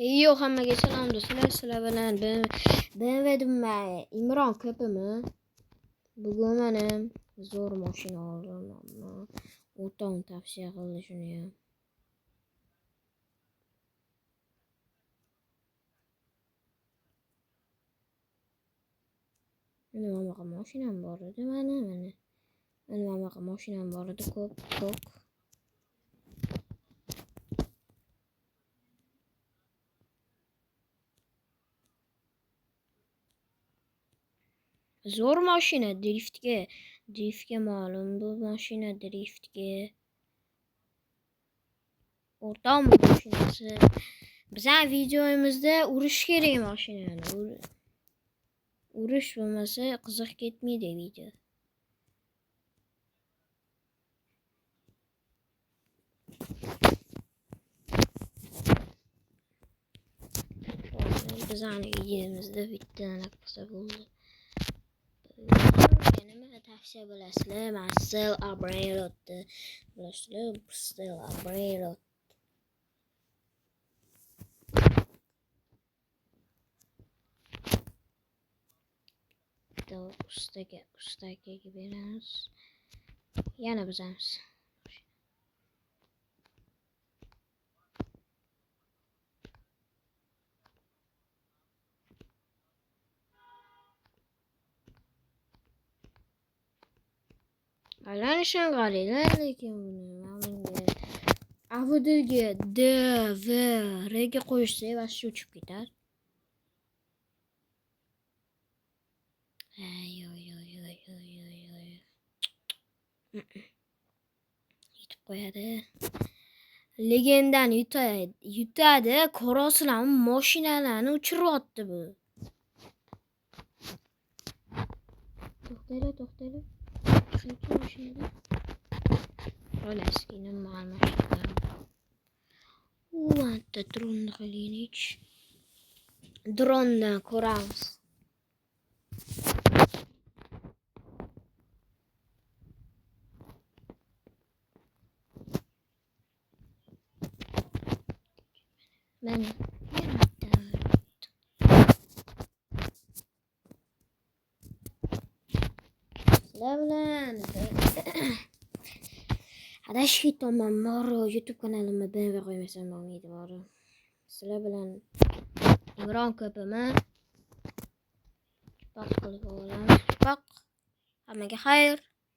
Yo'q, hammaga salom do'stlar. Sizlar bilan BMW Imron ko'pimi? Bugun mana zo'r mashina oldim. O'rtog'im tavsiya qildi shuni ham. Mana bunaqa mashinam bor edi mana. Mana bunaqa mashinam bor edi ko'p. Zo'r mashina driftga ma'lum bu mashina driftga. O'rtog'im mashinasi. Bizning videomizda urish kerak mashinani. Urish bo'lmasa qiziq ketmaydi video. Bizning videomizda bitta qilsa bo'ldi. Nima tavsiya bilasizlar? Marcel Abrelotni bilasizlar? Marcel Abrelot. Ustaga beramiz. Yana bizamiz. Alanishon qaranglar, lekin buni avodiga D V R ga qo'yishsa vaqti uchib ketadi. Yutib qo'yadi. Legendani yutadi. Koroslar mashinalarni uchiryapti bu. To'xtanglar. Shuncha mashina. Xo'laski nima mashina. Bitta dronni qilaylik. Drondan ko'ramiz. Mana bilan adashib ketaman. YouTube kanalimga BMW qo'ymasam bo'lmaydi bari. Sizlar bilan Imron ko'pimi? Baq qilib olamiz. Baq. Hammaga xayr.